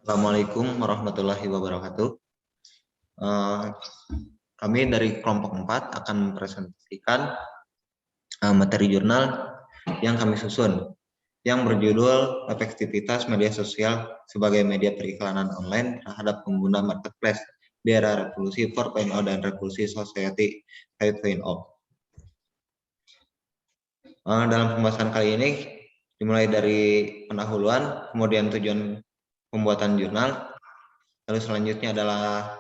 Assalamualaikum warahmatullahi wabarakatuh. Eh, Kami dari kelompok 4 akan mempresentasikan materi jurnal yang kami susun yang berjudul Efektivitas Media Sosial sebagai Media Periklanan Online terhadap Pengguna Marketplace di Era Revolusi 4.0 dan Revolusi Society 5.0. Dalam pembahasan kali ini dimulai dari pendahuluan, kemudian tujuan pembuatan jurnal, lalu selanjutnya adalah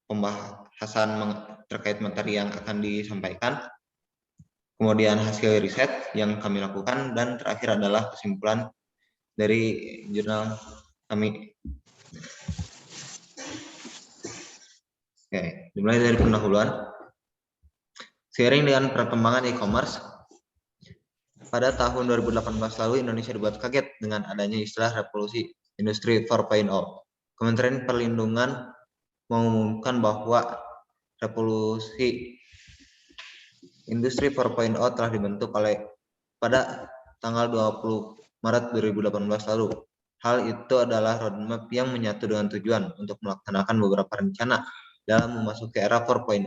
pembahasan terkait materi yang akan disampaikan, kemudian hasil riset yang kami lakukan, dan terakhir adalah kesimpulan dari jurnal kami. Oke, dimulai dari pendahuluan. Seiring dengan perkembangan e-commerce, pada tahun 2018 lalu Indonesia dibuat kaget dengan adanya istilah revolusi industri 4.0. Kementerian Perlindungan mengumumkan bahwa revolusi industri 4.0 telah dibentuk pada tanggal 20 Maret 2018 lalu. Hal itu adalah roadmap yang menyatu dengan tujuan untuk melaksanakan beberapa rencana dalam memasuki era 4.0.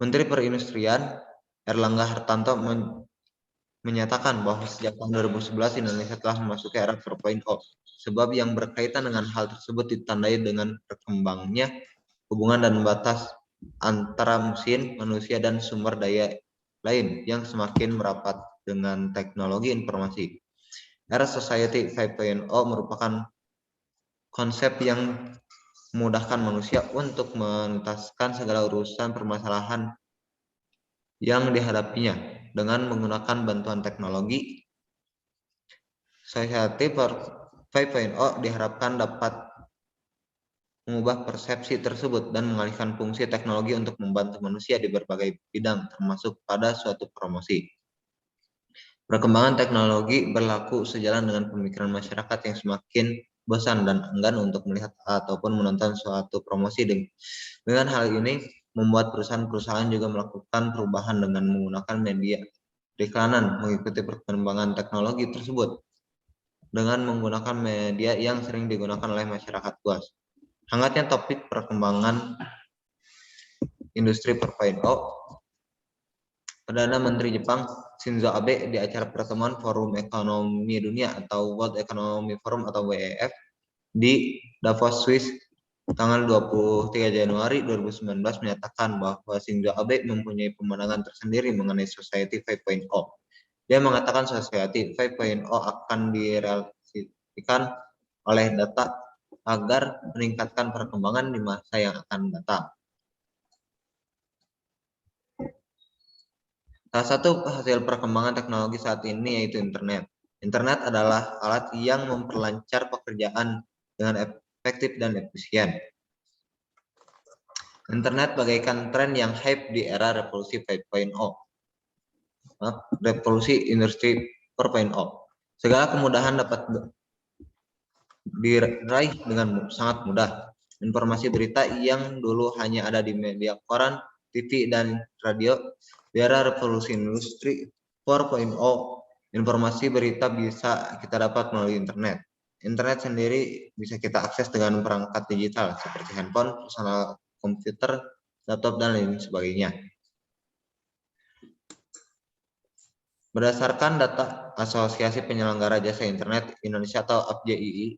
Menteri Perindustrian Erlangga Hartarto menyatakan bahwa sejak tahun 2011 Indonesia telah memasuki era 4.0. Sebab yang berkaitan dengan hal tersebut ditandai dengan berkembangnya hubungan dan batas antara mesin, manusia, dan sumber daya lain yang semakin merapat dengan teknologi informasi. Era Society 5.0 merupakan konsep yang memudahkan manusia untuk menuntaskan segala urusan permasalahan yang dihadapinya dengan menggunakan bantuan teknologi. Society 5.0 diharapkan dapat mengubah persepsi tersebut dan mengalihkan fungsi teknologi untuk membantu manusia di berbagai bidang, termasuk pada suatu promosi. Perkembangan teknologi berlaku sejalan dengan pemikiran masyarakat yang semakin bosan dan enggan untuk melihat ataupun menonton suatu promosi. Dengan hal ini, membuat perusahaan-perusahaan juga melakukan perubahan dengan menggunakan media periklanan mengikuti perkembangan teknologi tersebut dengan menggunakan media yang sering digunakan oleh masyarakat luas. Hangatnya topik perkembangan industri 4.0, Perdana Menteri Jepang Shinzo Abe di acara pertemuan Forum Ekonomi Dunia atau World Economic Forum atau WEF di Davos, Swiss tanggal 23 Januari 2019 menyatakan bahwa Shinzo Abe mempunyai pemandangan tersendiri mengenai Society 5.0. Dia mengatakan Society 5.0 akan direalisasikan oleh data agar meningkatkan perkembangan di masa yang akan datang. Salah satu hasil perkembangan teknologi saat ini yaitu internet. Internet adalah alat yang memperlancar pekerjaan dengan efektif dan efisien. Internet bagaikan tren yang hype di era revolusi 5.0. Revolusi industri 4.0. Segala kemudahan dapat diraih dengan sangat mudah. Informasi berita yang dulu hanya ada di media koran, TV, dan radio, di era revolusi industri 4.0, informasi berita bisa kita dapat melalui internet. Internet sendiri bisa kita akses dengan perangkat digital seperti handphone, personal komputer, laptop, dan lain sebagainya. Berdasarkan data Asosiasi Penyelenggara Jasa Internet Indonesia atau APJII,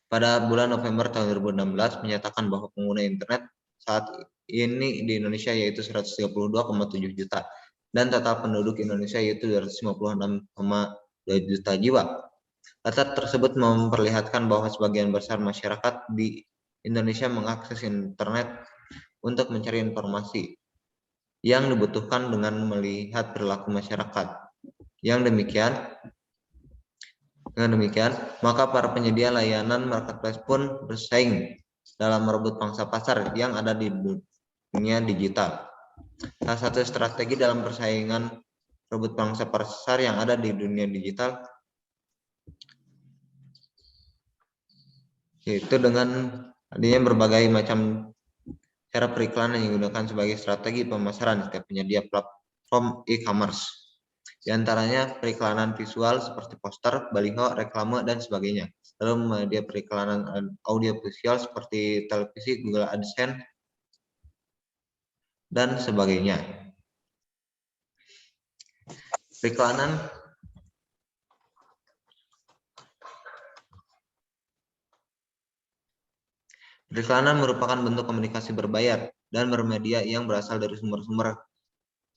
pada bulan November tahun 2016 menyatakan bahwa pengguna internet saat ini di Indonesia yaitu 132,7 juta dan total penduduk Indonesia yaitu 256,2 juta jiwa. Data tersebut memperlihatkan bahwa sebagian besar masyarakat di Indonesia mengakses internet untuk mencari informasi yang dibutuhkan dengan melihat perilaku masyarakat. Dengan demikian, maka para penyedia layanan marketplace pun bersaing dalam merebut pangsa pasar yang ada di dunia digital. Salah satu strategi dalam persaingan rebut pangsa pasar yang ada di dunia digital yaitu dengan adanya berbagai macam cara periklanan yang digunakan sebagai strategi pemasaran setiap penyedia platform e-commerce. Di antaranya periklanan visual seperti poster, baliho, reklame, dan sebagainya. dalam media periklanan audio visual seperti televisi, Google AdSense, dan sebagainya. Periklanan merupakan bentuk komunikasi berbayar dan bermedia yang berasal dari sumber-sumber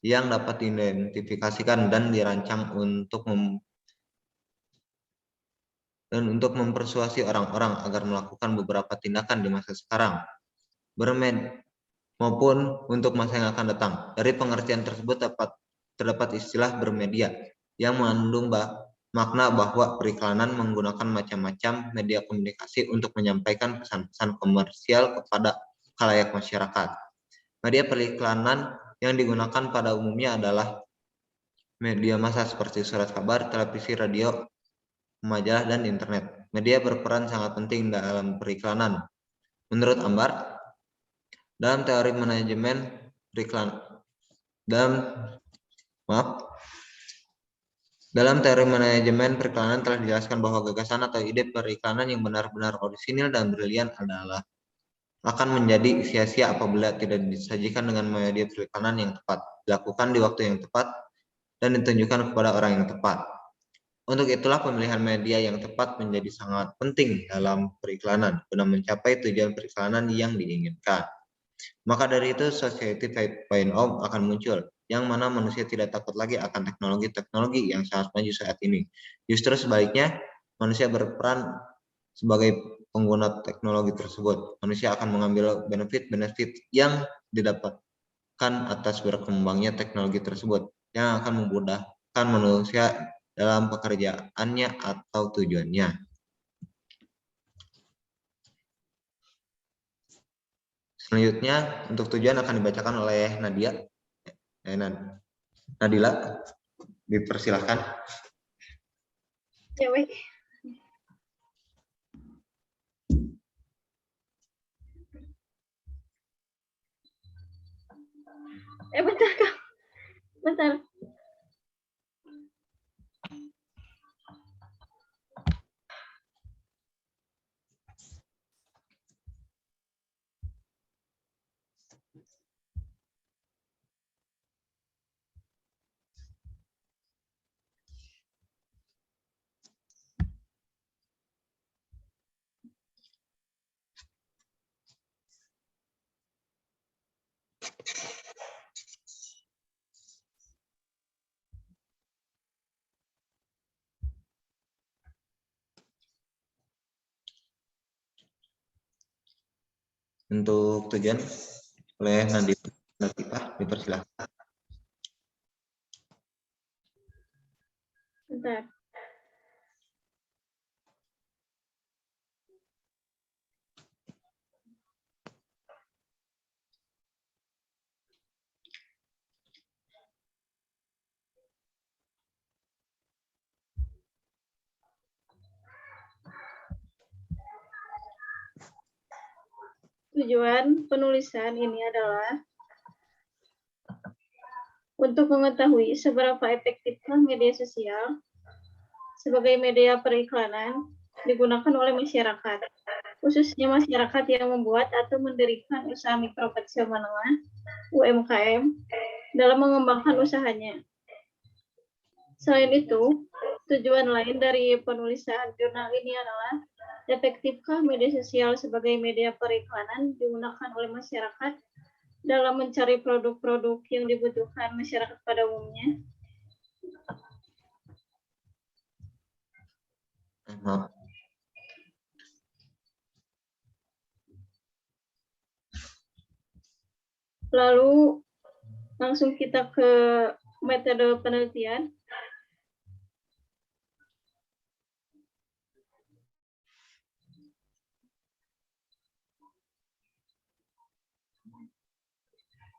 yang dapat diidentifikasikan dan dirancang untuk mempersuasi orang-orang agar melakukan beberapa tindakan di masa sekarang, maupun untuk masa yang akan datang. Dari pengertian tersebut terdapat istilah bermedia yang mengandung makna bahwa periklanan menggunakan macam-macam media komunikasi untuk menyampaikan pesan-pesan komersial kepada khalayak masyarakat. Media periklanan yang digunakan pada umumnya adalah media massa seperti surat kabar, televisi, radio, majalah, dan internet. Media berperan sangat penting dalam periklanan. Menurut Ambar, dalam teori manajemen periklanan, dalam teori manajemen periklanan telah dijelaskan bahwa gagasan atau ide periklanan yang benar-benar orisinil dan brilian akan menjadi sia-sia apabila tidak disajikan dengan media periklanan yang tepat, dilakukan di waktu yang tepat, dan ditunjukkan kepada orang yang tepat. Untuk itulah pemilihan media yang tepat menjadi sangat penting dalam periklanan guna mencapai tujuan periklanan yang diinginkan. Maka dari itu Society 5.0 akan muncul, yang mana manusia tidak takut lagi akan teknologi-teknologi yang sangat maju saat ini. Justru sebaliknya, manusia berperan sebagai pengguna teknologi tersebut. Manusia akan mengambil benefit-benefit yang didapatkan atas berkembangnya teknologi tersebut, yang akan memudahkan manusia dalam pekerjaannya atau tujuannya. Selanjutnya, untuk tujuan akan dibacakan oleh Nadila. Dipersilahkan. Ya, baik. Bentar, Kak. Bentar. Untuk tujuan oleh Nadila, dipersilahkan. Bentar. Tujuan penulisan ini adalah untuk mengetahui seberapa efektifkah media sosial sebagai media periklanan digunakan oleh masyarakat, khususnya masyarakat yang membuat atau mendirikan usaha mikro kecil menengah (UMKM) dalam mengembangkan usahanya. Selain itu, tujuan lain dari penulisan jurnal ini adalah efektifkah media sosial sebagai media periklanan digunakan oleh masyarakat dalam mencari produk-produk yang dibutuhkan masyarakat pada umumnya. Lalu langsung kita ke metode penelitian.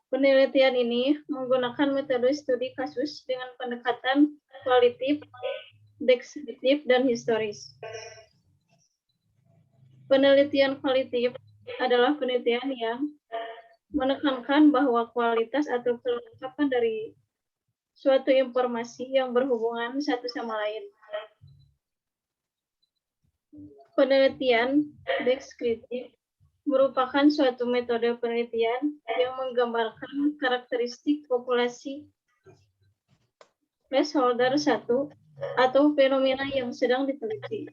Penelitian ini menggunakan metode studi kasus dengan pendekatan kualitatif, deskriptif, dan historis. Penelitian kualitatif adalah penelitian yang menekankan bahwa kualitas atau kelengkapan dari suatu informasi yang berhubungan satu sama lain. Penelitian deskriptif merupakan suatu metode penelitian yang menggambarkan karakteristik populasi placeholder satu atau fenomena yang sedang diteliti.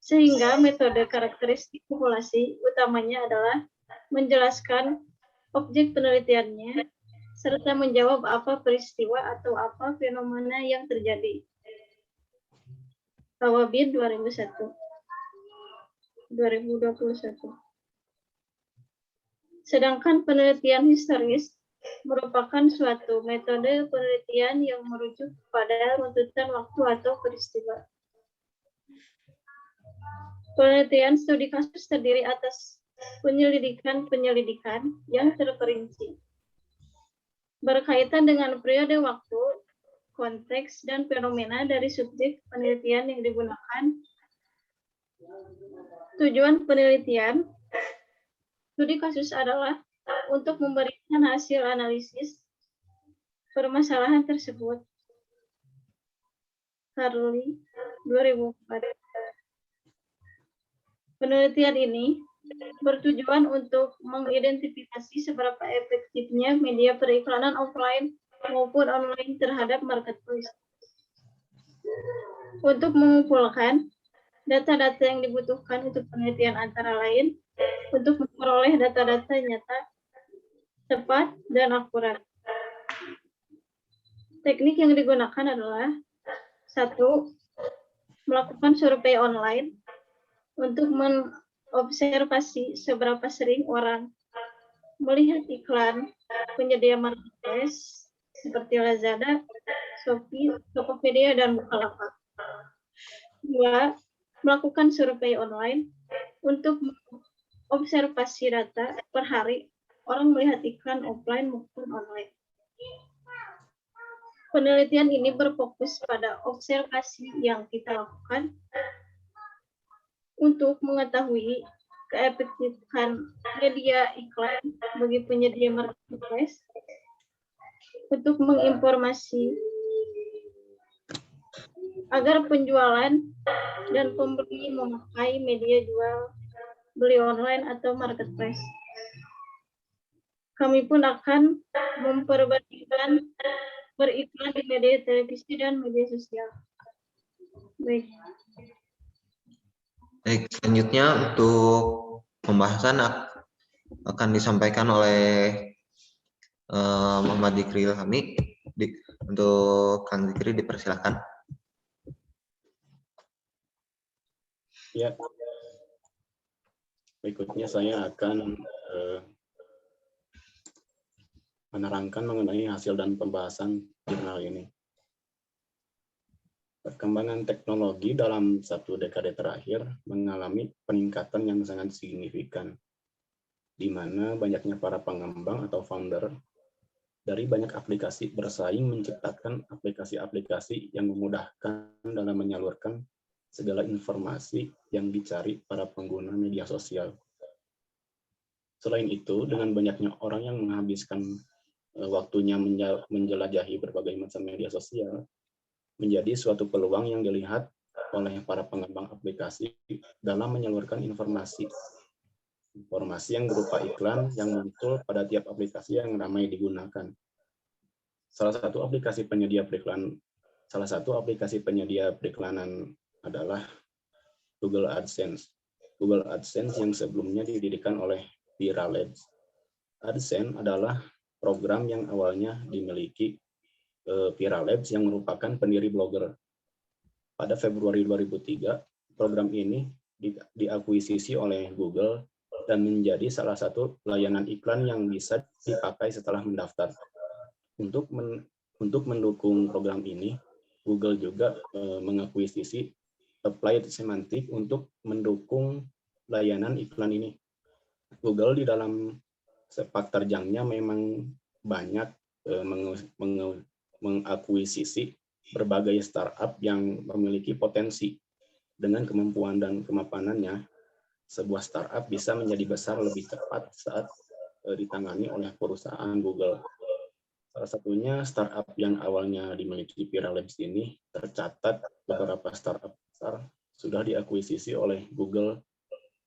Sehingga metode karakteristik populasi utamanya adalah menjelaskan objek penelitiannya serta menjawab apa peristiwa atau apa fenomena yang terjadi. Awabid 2021. Sedangkan penelitian historis merupakan suatu metode penelitian yang merujuk pada runtutan waktu atau peristiwa. Penelitian studi kasus terdiri atas penyelidikan yang terperinci, berkaitan dengan periode waktu, konteks, dan fenomena dari subjek penelitian yang digunakan. Tujuan penelitian studi kasus adalah untuk memberikan hasil analisis permasalahan tersebut. Carly, 2004. Penelitian ini bertujuan untuk mengidentifikasi seberapa efektifnya media periklanan offline maupun online terhadap marketplace. Untuk mengumpulkan data-data yang dibutuhkan untuk penelitian antara lain untuk memperoleh data-data nyata, tepat, dan akurat. Teknik yang digunakan adalah 1. Melakukan survei online untuk mengobservasi seberapa sering orang melihat iklan penyedia marketplace seperti Lazada, Shopee, Tokopedia, dan Bukalapak. 2. Melakukan survei online untuk observasi data per hari orang melihat iklan offline maupun online. Penelitian ini berfokus pada observasi yang kita lakukan untuk mengetahui keefektifan media iklan bagi penyedia marketplace untuk menginformasi agar penjualan dan pembeli memakai media jual beli online atau marketplace. Kami pun akan memperbandingkan beriklan di media televisi dan media sosial. Baik. Baik, selanjutnya untuk pembahasan akan disampaikan oleh Muhammad Dzikri Ilhami. Untuk Kang Dzikri dipersilakan. Ya, berikutnya saya akan menerangkan mengenai hasil dan pembahasan jurnal ini. Perkembangan teknologi dalam satu dekade terakhir mengalami peningkatan yang sangat signifikan, di mana banyaknya para pengembang atau founder dari banyak aplikasi bersaing menciptakan aplikasi-aplikasi yang memudahkan dalam menyalurkan segala informasi yang dicari para pengguna media sosial. Selain itu, dengan banyaknya orang yang menghabiskan waktunya menjelajahi berbagai macam media sosial, menjadi suatu peluang yang dilihat oleh para pengembang aplikasi dalam menyalurkan informasi yang berupa iklan yang muncul pada tiap aplikasi yang ramai digunakan. Salah satu aplikasi penyedia periklanan adalah Google AdSense. Google AdSense yang sebelumnya didirikan oleh Viralabs. AdSense adalah program yang awalnya dimiliki Viralabs yang merupakan pendiri Blogger. Pada Februari 2003, program ini diakuisisi oleh Google dan menjadi salah satu layanan iklan yang bisa dipakai setelah mendaftar. Untuk mendukung program ini, Google juga mengakuisisi Applied Semantic untuk mendukung layanan iklan ini. Google di dalam sepak terjangnya memang banyak mengakuisisi berbagai startup yang memiliki potensi. Dengan kemampuan dan kemapanannya, sebuah startup bisa menjadi besar lebih cepat saat ditangani oleh perusahaan Google. Salah satunya startup yang awalnya dimiliki Pira Labs ini, tercatat beberapa startup besar sudah diakuisisi oleh Google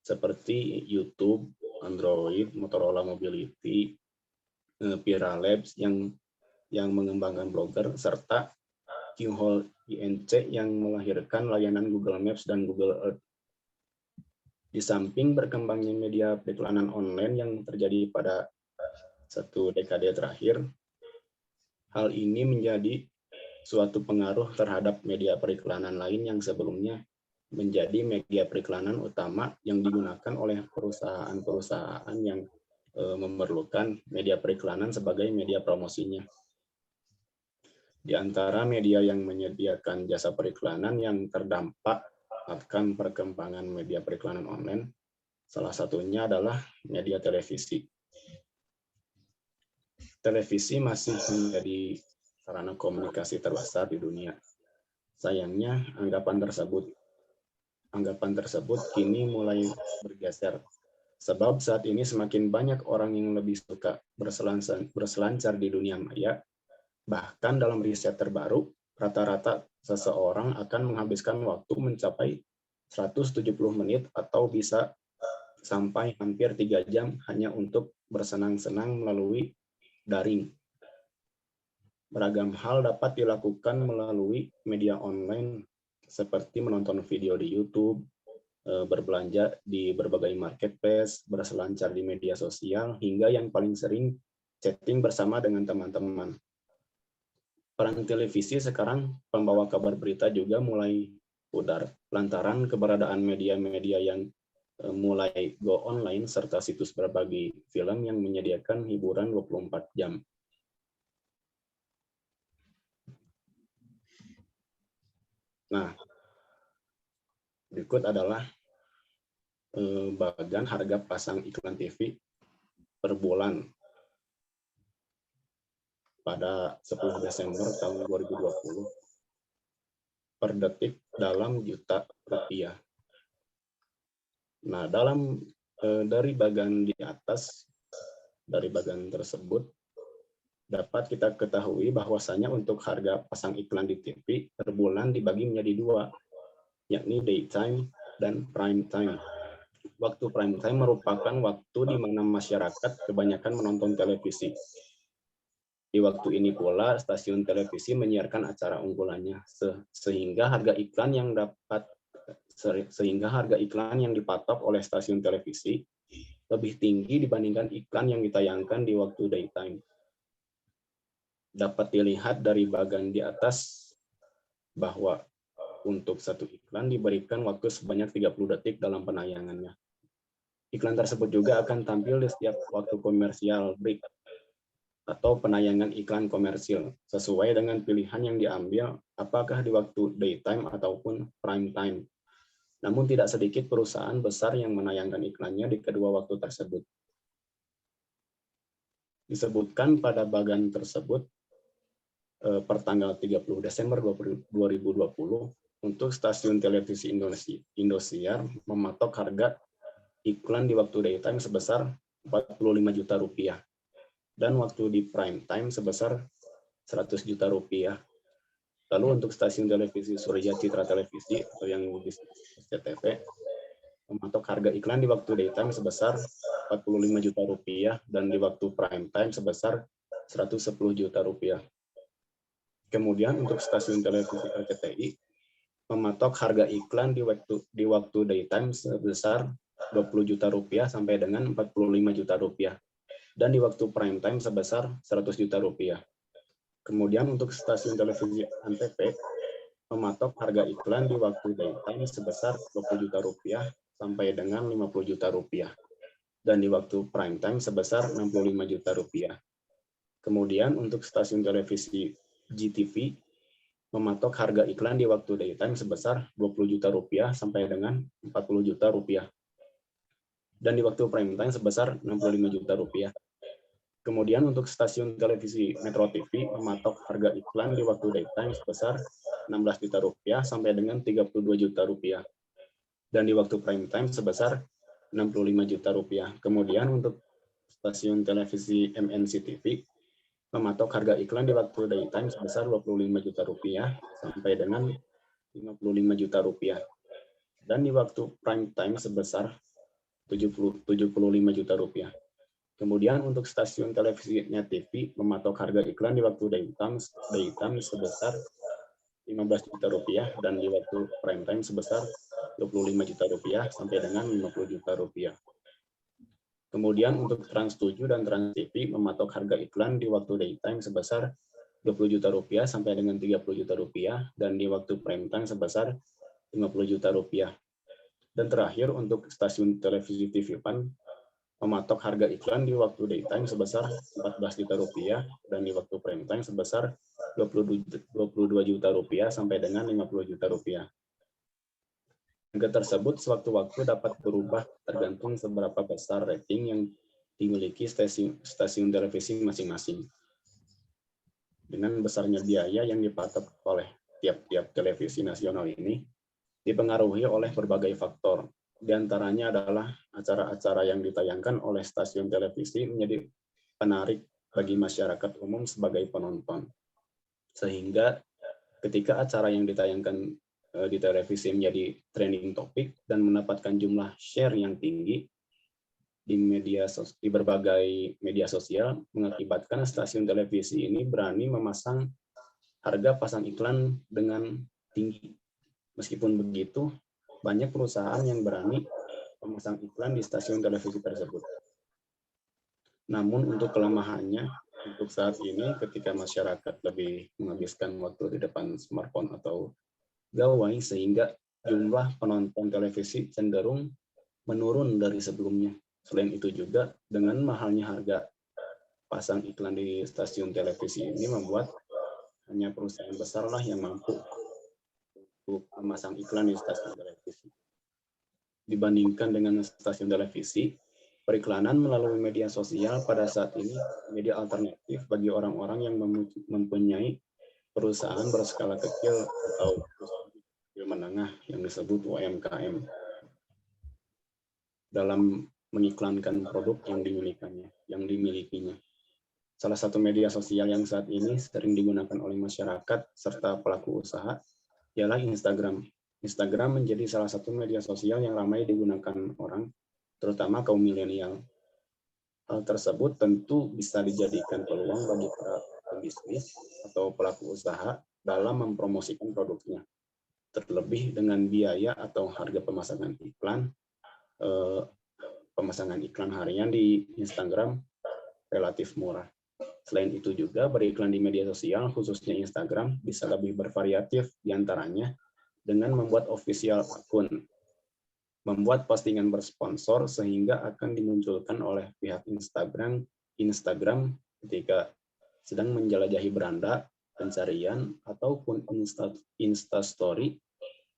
seperti YouTube, Android, Motorola Mobility, Pira Labs yang mengembangkan blogger, serta Keyhole INC yang melahirkan layanan Google Maps dan Google Earth. Di samping berkembangnya media periklanan online yang terjadi pada satu dekade terakhir, hal ini menjadi suatu pengaruh terhadap media periklanan lain yang sebelumnya menjadi media periklanan utama yang digunakan oleh perusahaan-perusahaan yang memerlukan media periklanan sebagai media promosinya. Di antara media yang menyediakan jasa periklanan yang terdampak akan perkembangan media periklanan online, salah satunya adalah media televisi. Televisi masih menjadi sarana komunikasi terbesar di dunia. Sayangnya, anggapan tersebut kini mulai bergeser. Sebab saat ini semakin banyak orang yang lebih suka berselancar di dunia maya. Bahkan dalam riset terbaru, rata-rata seseorang akan menghabiskan waktu mencapai 170 menit atau bisa sampai hampir 3 jam hanya untuk bersenang-senang melalui daring. Beragam hal dapat dilakukan melalui media online seperti menonton video di YouTube, berbelanja di berbagai marketplace, berselancar di media sosial, hingga yang paling sering chatting bersama dengan teman-teman. Peran televisi sekarang pembawa kabar berita juga mulai pudar lantaran keberadaan media-media yang mulai go online serta situs berbagi film yang menyediakan hiburan 24 jam. Nah, berikut adalah bagian harga pasang iklan TV per bulan pada 10 Desember tahun 2020 per detik dalam juta rupiah. Nah, dari bagian di atas, dari bagian tersebut, dapat kita ketahui bahwasanya untuk harga pasang iklan di TV per bulan dibagi menjadi 2, yakni daytime dan prime time. Waktu prime time merupakan waktu di mana masyarakat kebanyakan menonton televisi. Di waktu ini pula stasiun televisi menyiarkan acara unggulannya, sehingga harga iklan yang dipatok oleh stasiun televisi lebih tinggi dibandingkan iklan yang ditayangkan di waktu daytime. Dapat dilihat dari bagian di atas bahwa untuk satu iklan diberikan waktu sebanyak 30 detik dalam penayangannya. Iklan tersebut juga akan tampil di setiap waktu komersial break atau penayangan iklan komersil, sesuai dengan pilihan yang diambil apakah di waktu daytime ataupun prime time. Namun tidak sedikit perusahaan besar yang menayangkan iklannya di kedua waktu tersebut. Disebutkan pada bagian tersebut, per tanggal 30 Desember 2020, untuk stasiun televisi Indosiar mematok harga iklan di waktu daytime sebesar 45 juta rupiah. Dan waktu di prime time sebesar 100 juta rupiah. Lalu untuk stasiun televisi Surya Citra Televisi atau yang di SCTV mematok harga iklan di waktu daytime sebesar 45 juta rupiah dan di waktu prime time sebesar 110 juta rupiah. Kemudian untuk stasiun televisi RCTI mematok harga iklan di waktu daytime sebesar 20 juta rupiah sampai dengan 45 juta rupiah. Dan di waktu prime time sebesar 100 juta rupiah. Kemudian untuk stasiun televisi Antv mematok harga iklan di waktu daytime sebesar 20 juta rupiah sampai dengan 50 juta rupiah. Dan di waktu prime time sebesar 65 juta rupiah. Kemudian untuk stasiun televisi GTV mematok harga iklan di waktu daytime sebesar 20 juta rupiah sampai dengan 40 juta rupiah. Dan di waktu prime time sebesar 65 juta rupiah. Kemudian untuk stasiun televisi Metro TV mematok harga iklan di waktu daytime sebesar 16 juta rupiah sampai dengan 32 juta rupiah. Dan di waktu prime time sebesar 65 juta rupiah. Kemudian untuk stasiun televisi MNC TV mematok harga iklan di waktu daytime sebesar Rp25 juta sampai dengan Rp55 juta, dan di waktu prime time sebesar Rp75 juta. Kemudian untuk stasiun televisi Net TV mematok harga iklan di waktu daytime sebesar Rp15 juta dan di waktu prime time sebesar Rp25 juta sampai dengan Rp50 juta. Kemudian untuk Trans 7 dan Trans TV mematok harga iklan di waktu daytime sebesar Rp20 juta sampai dengan Rp30 juta dan di waktu prime time sebesar Rp50 juta. Dan terakhir untuk stasiun televisi TV Pan mematok harga iklan di waktu daytime sebesar Rp14 juta dan di waktu prime time sebesar Rp22 juta sampai dengan Rp50 juta. Harga tersebut sewaktu-waktu dapat berubah tergantung seberapa besar rating yang dimiliki stasiun televisi masing-masing. Dengan besarnya biaya yang dipatok oleh tiap-tiap televisi nasional ini dipengaruhi oleh berbagai faktor. Di antaranya adalah acara-acara yang ditayangkan oleh stasiun televisi menjadi penarik bagi masyarakat umum sebagai penonton. Sehingga ketika acara yang ditayangkan di televisi menjadi trending topik dan mendapatkan jumlah share yang tinggi di berbagai media sosial, mengakibatkan stasiun televisi ini berani memasang harga pasang iklan dengan tinggi. Meskipun begitu, banyak perusahaan yang berani memasang iklan di stasiun televisi tersebut. Namun untuk kelemahannya, untuk saat ini ketika masyarakat lebih menghabiskan waktu di depan smartphone atau gawai, sehingga jumlah penonton televisi cenderung menurun dari sebelumnya. Selain itu juga, dengan mahalnya harga pasang iklan di stasiun televisi ini membuat hanya perusahaan besarlah yang mampu untuk memasang iklan di stasiun televisi. Dibandingkan dengan stasiun televisi, periklanan melalui media sosial pada saat ini menjadi alternatif bagi orang-orang yang mempunyai perusahaan berskala kecil atau menengah yang disebut UMKM dalam mengiklankan produk yang dimilikinya. Salah satu media sosial yang saat ini sering digunakan oleh masyarakat serta pelaku usaha ialah Instagram. Instagram menjadi salah satu media sosial yang ramai digunakan orang, terutama kaum milenial. Hal tersebut tentu bisa dijadikan peluang bagi para pebisnis atau pelaku usaha dalam mempromosikan produknya. Terlebih dengan biaya atau harga pemasangan iklan harian di Instagram relatif murah. Selain itu juga beriklan di media sosial, khususnya Instagram, bisa lebih bervariatif diantaranya dengan membuat official akun, membuat postingan bersponsor sehingga akan dimunculkan oleh pihak Instagram ketika sedang menjelajahi beranda, pencarian, ataupun Instastory,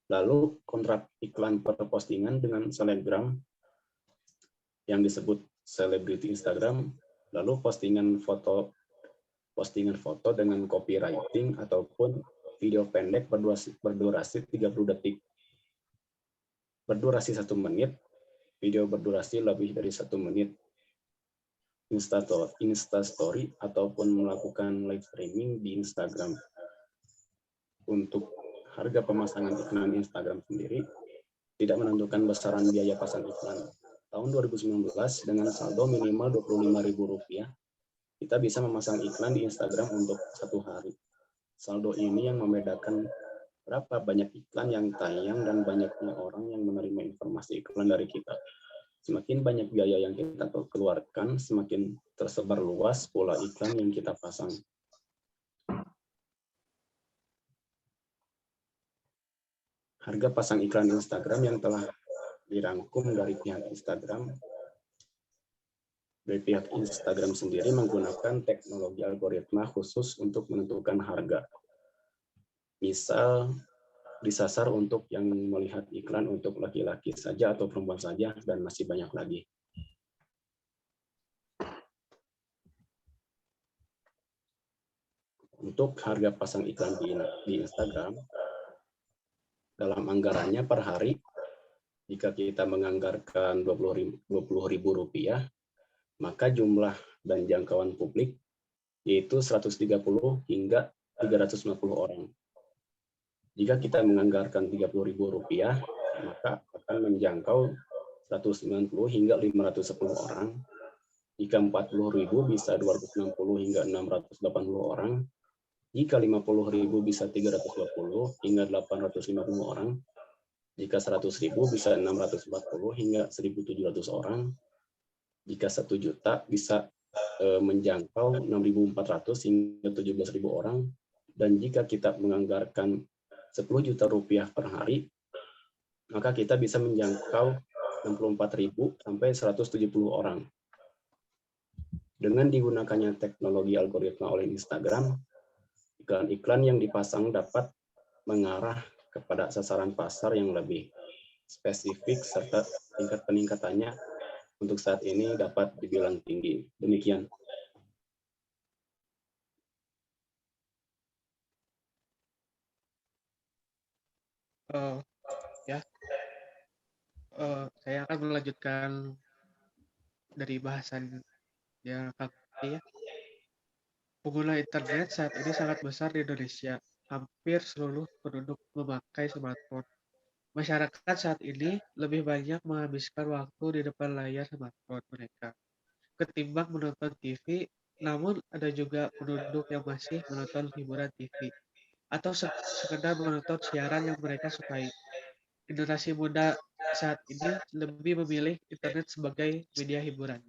lalu kontrak iklan per postingan dengan selebgram yang disebut selebriti Instagram, lalu postingan foto dengan copywriting ataupun video pendek berdurasi 30 detik. Berdurasi 1 menit, video berdurasi lebih dari 1 menit. Instastory ataupun melakukan live streaming di Instagram. Untuk harga pemasangan iklan Instagram sendiri tidak menentukan besaran biaya pasang iklan. Tahun 2019 dengan saldo minimal Rp25.000, kita bisa memasang iklan di Instagram untuk 1 hari. Saldo ini yang membedakan berapa banyak iklan yang tayang dan banyaknya orang yang menerima informasi iklan dari kita. Semakin banyak biaya yang kita keluarkan, semakin tersebar luas pola iklan yang kita pasang. Harga pasang iklan Instagram yang telah dirangkum dari pihak Instagram sendiri menggunakan teknologi algoritma khusus untuk menentukan harga. Misal disasar untuk yang melihat iklan untuk laki-laki saja atau perempuan saja, dan masih banyak lagi. Untuk harga pasang iklan di Instagram, dalam anggarannya per hari, jika kita menganggarkan Rp20.000, maka jumlah dan jangkauan publik yaitu 130 hingga 350 orang. Jika kita menganggarkan Rp30.000, maka akan menjangkau 190 hingga 510 orang. Jika 40.000 bisa 260 hingga 680 orang. Jika 50.000 bisa 320 hingga 850 orang. Jika 100.000 bisa 640 hingga 1.700 orang. Jika 1 juta bisa menjangkau 6.400 hingga 17.000 orang. Dan jika kita menganggarkan 10 juta rupiah per hari, maka kita bisa menjangkau 64.000 sampai 170 orang. Dengan digunakannya teknologi algoritma oleh Instagram, iklan-iklan yang dipasang dapat mengarah kepada sasaran pasar yang lebih spesifik serta tingkat peningkatannya untuk saat ini dapat dibilang tinggi. Demikian. Saya akan melanjutkan dari bahasan yang ya. Pengguna internet saat ini sangat besar di Indonesia. Hampir seluruh penduduk memakai smartphone. Masyarakat saat ini lebih banyak menghabiskan waktu di depan layar smartphone mereka ketimbang menonton TV, namun ada juga penduduk yang masih menonton hiburan TV atau sekedar menonton siaran yang mereka sukai. Generasi muda saat ini lebih memilih internet sebagai media hiburan.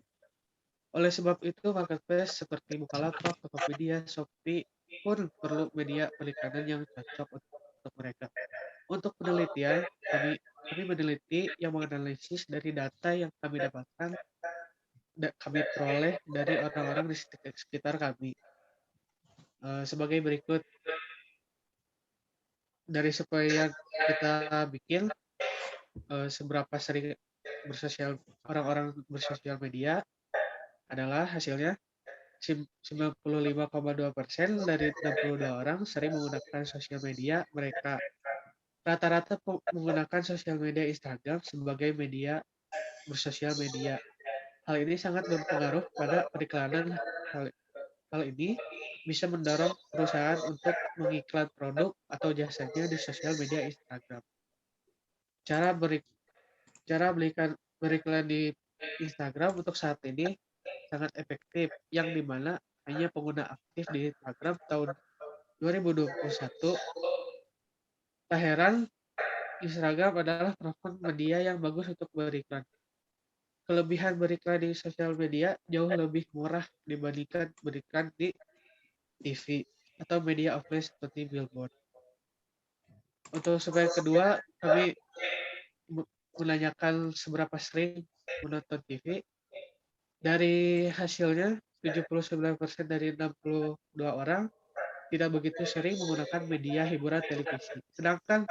Oleh sebab itu, marketplace seperti Bukalapak, Tokopedia, Shopee pun perlu media perikanan yang cocok untuk mereka. Untuk penelitian, kami meneliti yang menganalisis dari data yang kami dapatkan, kami peroleh dari orang-orang di sekitar kami. Sebagai berikut, dari survei yang kita bikin, seberapa sering orang-orang bersosial media adalah hasilnya 95,2% dari 62 orang sering menggunakan sosial media mereka. Rata-rata menggunakan sosial media Instagram sebagai media bersosial media. Hal ini sangat berpengaruh pada periklanan. Hal ini bisa mendorong perusahaan untuk mengiklan produk atau jasanya di sosial media Instagram. Cara beriklan di Instagram untuk saat ini sangat efektif, yang dimana hanya pengguna aktif di Instagram tahun 2021. Tak heran, Instagram adalah platform media yang bagus untuk beriklan. Kelebihan beriklan di sosial media jauh lebih murah dibandingkan beriklan di TV atau media offline seperti billboard. Untuk survei kedua, kami menanyakan seberapa sering menonton TV. Dari hasilnya, 79% dari 62 orang tidak begitu sering menggunakan media hiburan televisi. Sedangkan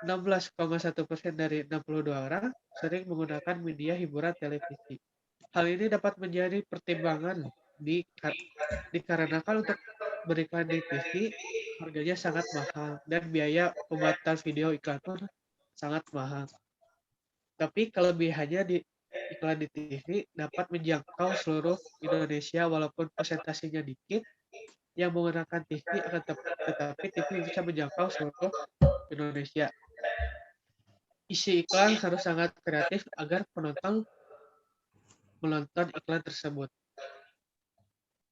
16,1% dari 62 orang sering menggunakan media hiburan televisi. Hal ini dapat menjadi pertimbangan dikarenakan untuk beriklan di TV harganya sangat mahal dan biaya pembuatan video iklan pun sangat mahal. Tapi kelebihannya di iklan di TV dapat menjangkau seluruh Indonesia walaupun presentasinya dikit. Yang menggunakan TV akan tetapi TV bisa menjangkau seluruh Indonesia. Isi iklan harus sangat kreatif agar penonton menonton iklan tersebut.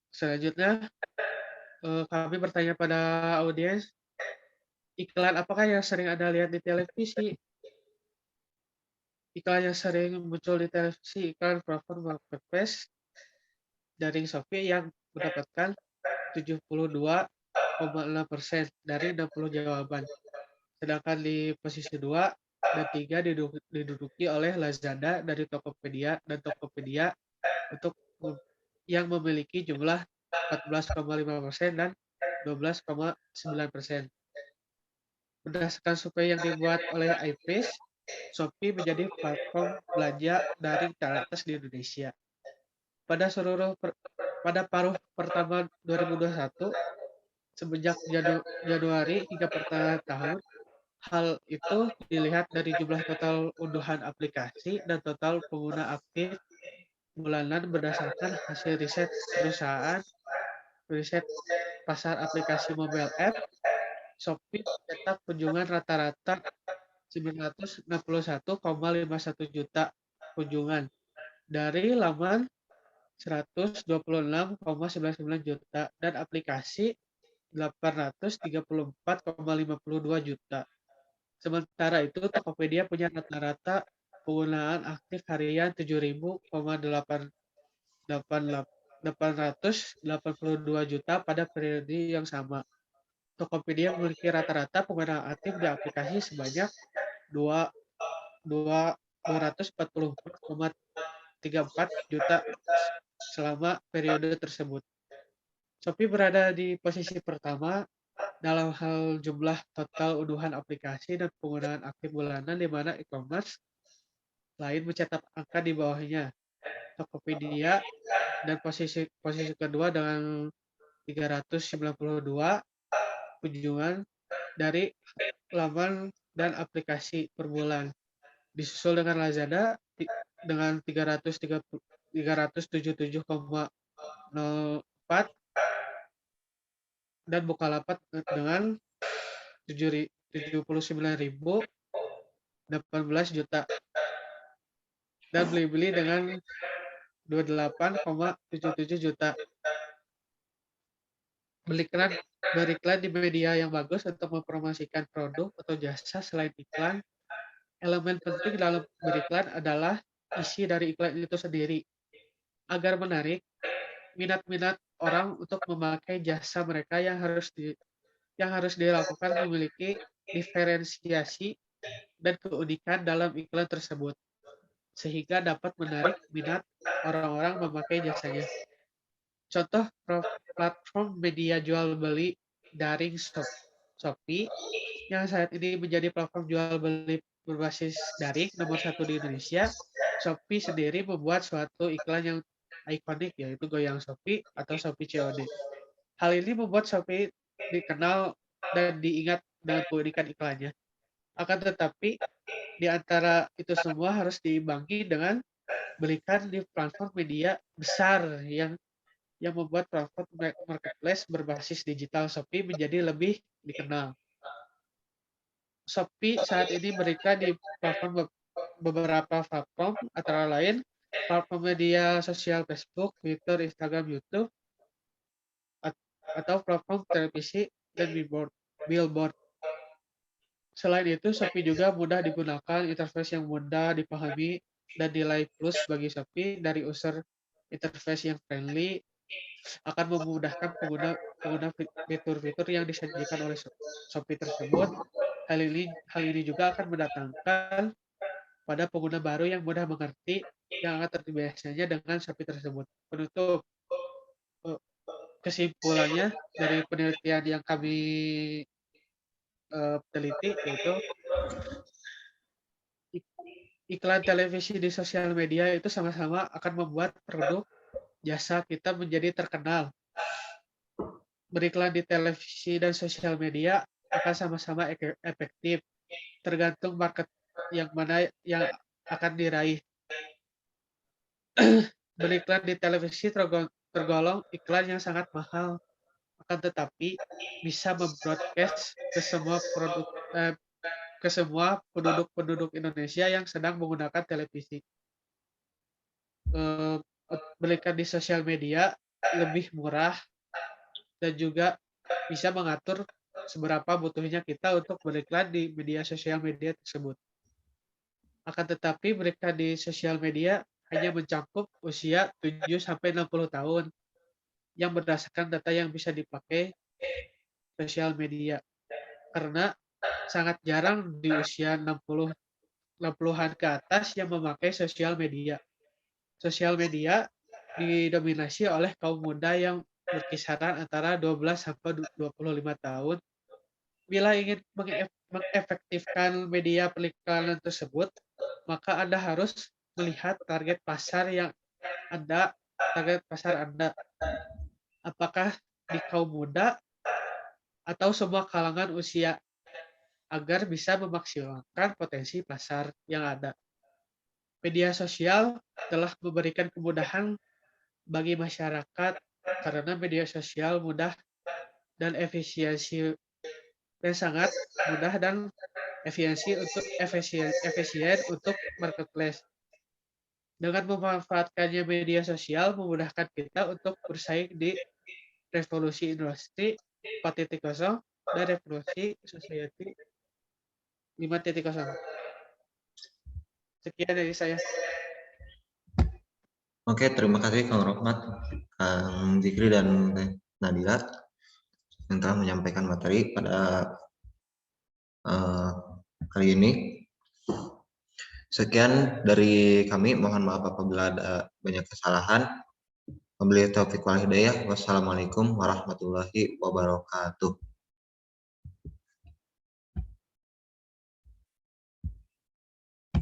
Selanjutnya, kami bertanya pada audiens, iklan apakah yang sering Anda lihat di televisi? Iklan yang sering muncul di televisi, iklan platform marketplace dari Shopee yang mendapatkan 72,6% dari 60 jawaban. Sedangkan di posisi 2 dan 3 diduduki oleh Lazada dari Tokopedia dan Tokopedia untuk yang memiliki jumlah 14,5% dan 12,9%. Berdasarkan survei yang dibuat oleh iPace, Shopee menjadi platform belanja daring teratas di Indonesia. Pada paruh pertama 2021, semenjak Januari hingga pertengahan tahun, hal itu dilihat dari jumlah total unduhan aplikasi dan total pengguna aktif bulanan berdasarkan hasil riset perusahaan riset pasar aplikasi mobile app, Shopee mencetak kunjungan rata-rata 961,51 juta kunjungan dari laman 126,99 juta dan aplikasi 834,52 juta. Sementara itu, Tokopedia punya rata-rata penggunaan aktif harian 7.882 juta pada periode yang sama. Tokopedia memiliki rata-rata pengguna aktif di aplikasi sebanyak 244,34 juta selama periode tersebut. Shopee berada di posisi pertama dalam hal jumlah total unduhan aplikasi dan penggunaan aktif bulanan, di mana e-commerce lain mencetak angka di bawahnya. Tokopedia dan posisi kedua dengan 392 kunjungan dari laman dan aplikasi per bulan. Disusul dengan Lazada dengan 377,04 dan Bukalapak dengan 79.018 juta dan Blibli dengan 28,77 juta. Beriklan di media yang bagus untuk mempromosikan produk atau jasa. Selain iklan, elemen penting dalam beriklan adalah isi dari iklan itu sendiri. Agar menarik minat orang untuk memakai jasa mereka, yang harus dilakukan memiliki diferensiasi dan keunikan dalam iklan tersebut, sehingga dapat menarik minat orang-orang memakai jasanya. Contoh platform media jual beli daring Shopee, yang saat ini menjadi platform jual beli berbasis daring nomor 1 di Indonesia. Shopee sendiri membuat suatu iklan yang ikonik, yaitu Goyang Shopee atau Shopee COD. Hal ini membuat Shopee dikenal dan diingat dengan keunikan iklannya. Akan tetapi, di antara itu semua harus diimbangi dengan belikan di platform media besar yang membuat platform marketplace berbasis digital Shopee menjadi lebih dikenal. Shopee saat ini berikan di beberapa platform, antara lain platform media sosial Facebook, Twitter, Instagram, YouTube, atau platform televisi dan billboard. Selain itu, Shopee juga mudah digunakan, interface yang mudah dipahami, dan nilai plus bagi Shopee dari user interface yang friendly akan memudahkan pengguna fitur-fitur yang disajikan oleh Shopee tersebut. Hal ini juga akan mendatangkan pada pengguna baru yang mudah mengerti, yang akan terbiasanya dengan Shopee tersebut. Penutup, kesimpulannya dari penelitian yang kami teliti, yaitu iklan televisi di sosial media itu sama-sama akan membuat produk jasa kita menjadi terkenal. Beriklan di televisi dan sosial media akan sama-sama efektif, tergantung market yang mana yang akan diraih. Beriklan di televisi tergolong iklan yang sangat mahal, akan tetapi bisa membroadcast ke semua penduduk Indonesia yang sedang menggunakan televisi. Beriklan di sosial media lebih murah dan juga bisa mengatur seberapa butuhnya kita untuk beriklan di media sosial media tersebut. Akan tetapi beriklan di sosial media hanya mencakup usia 7-60 tahun yang berdasarkan data yang bisa dipakai sosial media. Karena sangat jarang di usia 60-an ke atas yang memakai sosial media. Sosial media didominasi oleh kaum muda yang berkisaran antara 12-25 tahun. Bila ingin mengefektifkan media periklanan tersebut, maka Anda harus melihat target pasar Anda. Apakah di kaum muda atau semua kalangan usia, agar bisa memaksimalkan potensi pasar yang ada. Media sosial telah memberikan kemudahan bagi masyarakat karena media sosial mudah dan sangat mudah dan efisien untuk marketplace. Dengan memanfaatkannya media sosial memudahkan kita untuk bersaing di revolusi industri 4.0 dan revolusi society 5.0. Sekian dari saya. Oke, terima kasih Kang Rohmat, Kang Zikri dan Nadira yang telah menyampaikan materi pada kali ini. Sekian dari kami, mohon maaf apabila ada banyak kesalahan. Wabillahi taufiq wal hidayah. Wassalamualaikum warahmatullahi wabarakatuh.